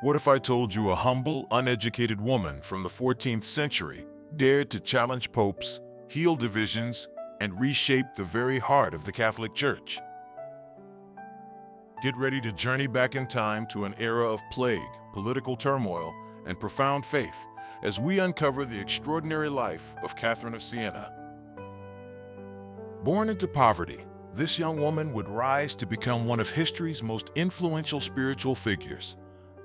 What if I told you a humble, uneducated woman from the 14th century dared to challenge popes, heal divisions, and reshape the very heart of the Catholic Church? Get ready to journey back in time to an era of plague, political turmoil, and profound faith as we uncover the extraordinary life of Catherine of Siena. Born into poverty, this young woman would rise to become one of history's most influential spiritual figures,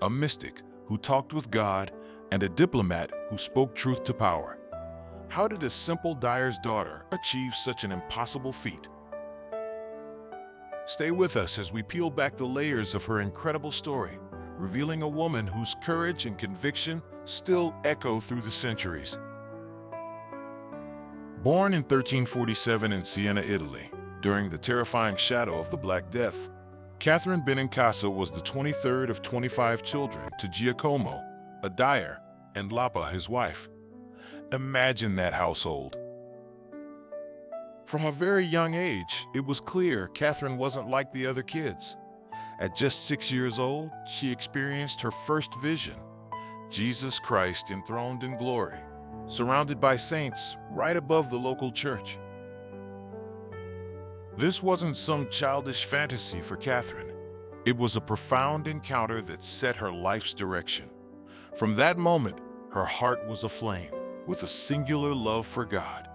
a mystic who talked with God and a diplomat who spoke truth to power. How did a simple dyer's daughter achieve such an impossible feat? Stay with us as we peel back the layers of her incredible story, revealing a woman whose courage and conviction still echo through the centuries. Born in 1347 in Siena, Italy, during the terrifying shadow of the Black Death, Catherine Benincasa was the 23rd of 25 children to Giacomo, a dyer, and Lapa, his wife. Imagine that household. From a very young age, it was clear Catherine wasn't like the other kids. At just 6 years old, she experienced her first vision: Jesus Christ enthroned in glory, surrounded by saints right above the local church. This wasn't some childish fantasy for Catherine. It was a profound encounter that set her life's direction. From that moment, her heart was aflame with a singular love for God.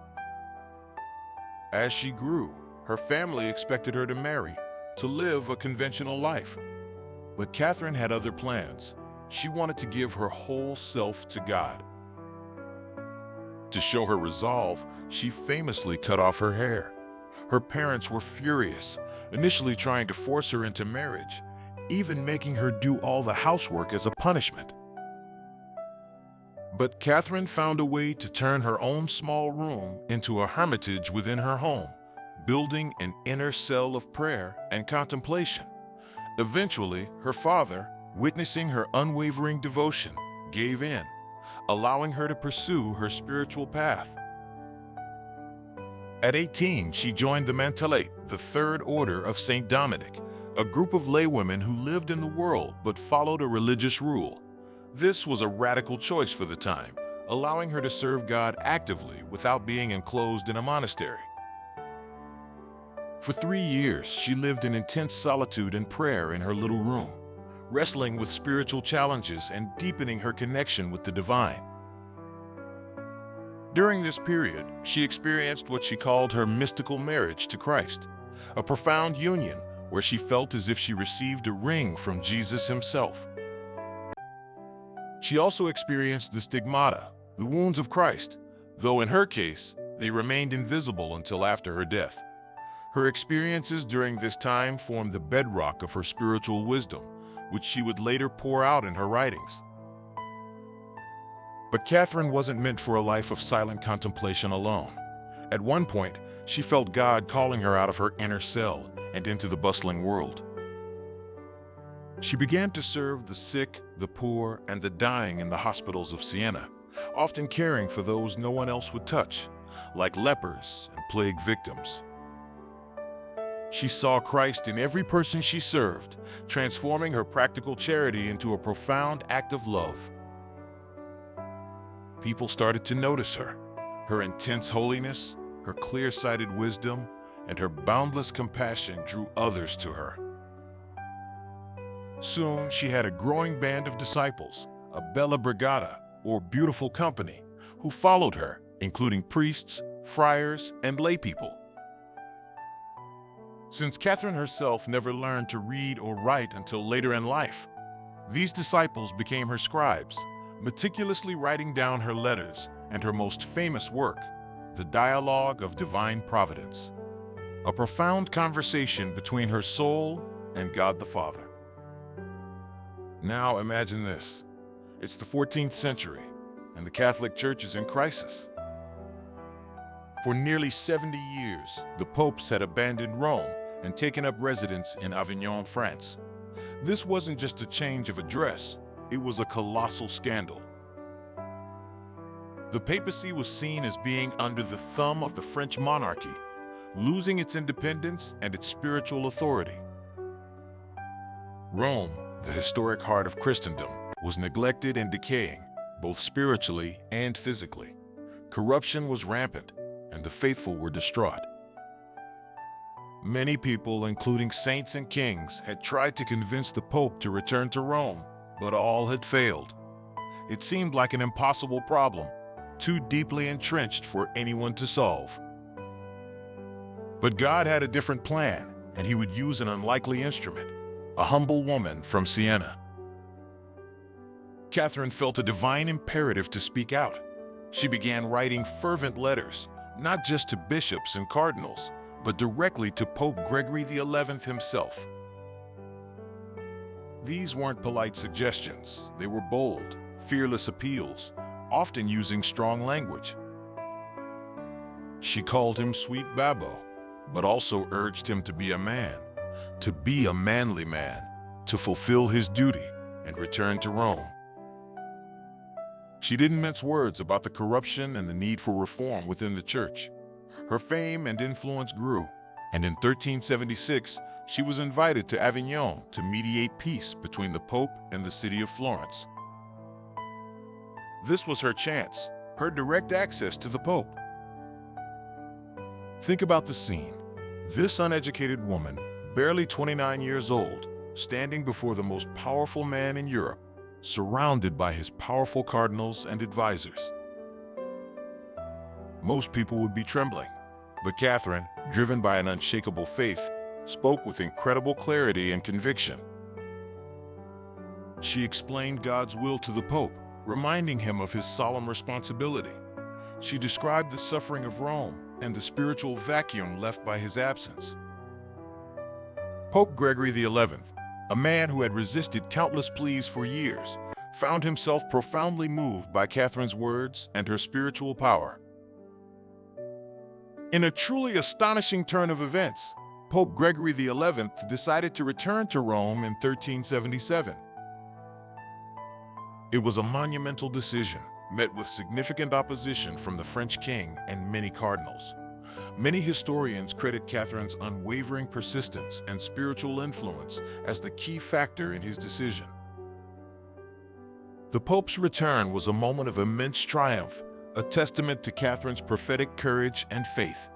As she grew, her family expected her to marry, to live a conventional life. But Catherine had other plans. She wanted to give her whole self to God. To show her resolve, she famously cut off her hair. Her parents were furious, initially trying to force her into marriage, even making her do all the housework as a punishment. But Catherine found a way to turn her own small room into a hermitage within her home, building an inner cell of prayer and contemplation. Eventually, her father, witnessing her unwavering devotion, gave in, allowing her to pursue her spiritual path. At 18, she joined the Mantellate, the Third Order of St. Dominic, a group of laywomen who lived in the world but followed a religious rule. This was a radical choice for the time, allowing her to serve God actively without being enclosed in a monastery. For 3 years, she lived in intense solitude and prayer in her little room, wrestling with spiritual challenges and deepening her connection with the divine. During this period, she experienced what she called her mystical marriage to Christ, a profound union where she felt as if she received a ring from Jesus himself. She also experienced the stigmata, the wounds of Christ, though in her case, they remained invisible until after her death. Her experiences during this time formed the bedrock of her spiritual wisdom, which she would later pour out in her writings. But Catherine wasn't meant for a life of silent contemplation alone. At one point, she felt God calling her out of her inner cell and into the bustling world. She began to serve the sick, the poor, and the dying in the hospitals of Siena, often caring for those no one else would touch, like lepers and plague victims. She saw Christ in every person she served, transforming her practical charity into a profound act of love. People started to notice her. Her intense holiness, her clear-sighted wisdom, and her boundless compassion drew others to her. Soon, she had a growing band of disciples, a bella brigata, or beautiful company, who followed her, including priests, friars, and laypeople. Since Catherine herself never learned to read or write until later in life, these disciples became her scribes, meticulously writing down her letters and her most famous work, the Dialogue of Divine Providence, a profound conversation between her soul and God the Father. Now imagine this. It's the 14th century, and the Catholic Church is in crisis. For nearly 70 years, the popes had abandoned Rome and taken up residence in Avignon, France. This wasn't just a change of address, it was a colossal scandal. The papacy was seen as being under the thumb of the French monarchy, losing its independence and its spiritual authority. Rome, the historic heart of Christendom, was neglected and decaying, both spiritually and physically. Corruption was rampant, and the faithful were distraught. Many people, including saints and kings, had tried to convince the Pope to return to Rome, but all had failed. It seemed like an impossible problem, too deeply entrenched for anyone to solve. But God had a different plan, and he would use an unlikely instrument, a humble woman from Siena. Catherine felt a divine imperative to speak out. She began writing fervent letters, not just to bishops and cardinals, but directly to Pope Gregory XI himself. These weren't polite suggestions. They were bold, fearless appeals, often using strong language. She called him Sweet Babbo, but also urged him to be a man, to be a manly man, to fulfill his duty and return to Rome. She didn't mince words about the corruption and the need for reform within the church. Her fame and influence grew, and in 1376, she was invited to Avignon to mediate peace between the Pope and the city of Florence. This was her chance, her direct access to the Pope. Think about the scene. This uneducated woman, barely 29 years old, standing before the most powerful man in Europe, surrounded by his powerful cardinals and advisors. Most people would be trembling, but Catherine, driven by an unshakable faith, spoke with incredible clarity and conviction. She explained God's will to the Pope, reminding him of his solemn responsibility. She described the suffering of Rome and the spiritual vacuum left by his absence. Pope Gregory XI, a man who had resisted countless pleas for years, found himself profoundly moved by Catherine's words and her spiritual power. In a truly astonishing turn of events, Pope Gregory XI decided to return to Rome in 1377. It was a monumental decision, met with significant opposition from the French king and many cardinals. Many historians credit Catherine's unwavering persistence and spiritual influence as the key factor in his decision. The Pope's return was a moment of immense triumph, a testament to Catherine's prophetic courage and faith.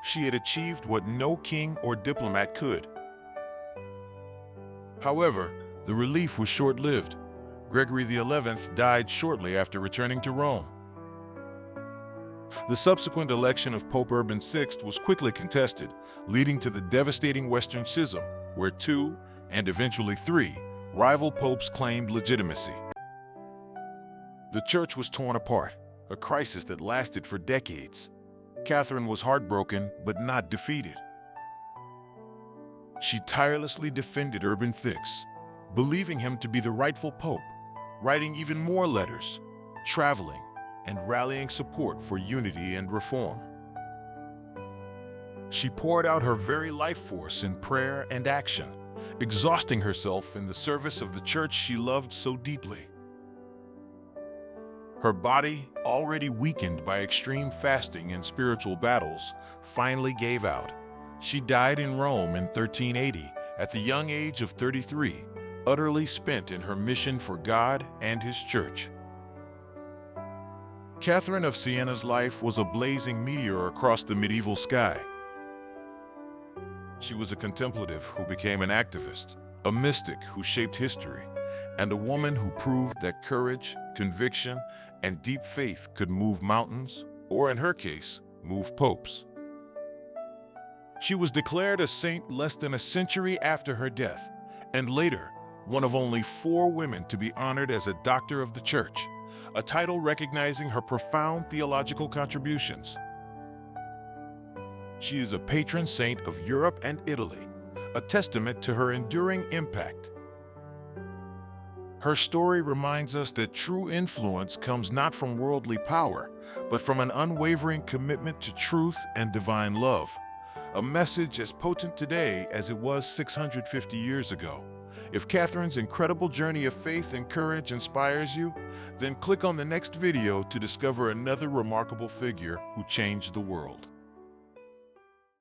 She had achieved what no king or diplomat could. However, the relief was short-lived. Gregory XI died shortly after returning to Rome. The subsequent election of Pope Urban VI was quickly contested, leading to the devastating Western Schism, where two, and eventually three, rival popes claimed legitimacy. The church was torn apart, a crisis that lasted for decades. Catherine was heartbroken but not defeated. She tirelessly defended Urban VI, believing him to be the rightful pope, writing even more letters, traveling, and rallying support for unity and reform. She poured out her very life force in prayer and action, exhausting herself in the service of the church she loved so deeply. Her body, already weakened by extreme fasting and spiritual battles, finally gave out. She died in Rome in 1380 at the young age of 33, utterly spent in her mission for God and His Church. Catherine of Siena's life was a blazing meteor across the medieval sky. She was a contemplative who became an activist, a mystic who shaped history, and a woman who proved that courage, conviction, and deep faith could move mountains, or in her case, move popes. She was declared a saint less than a century after her death, and later, one of only 4 women to be honored as a Doctor of the Church, a title recognizing her profound theological contributions. She is a patron saint of Europe and Italy, a testament to her enduring impact. Her story reminds us that true influence comes not from worldly power, but from an unwavering commitment to truth and divine love, a message as potent today as it was 650 years ago. If Catherine's incredible journey of faith and courage inspires you, then click on the next video to discover another remarkable figure who changed the world.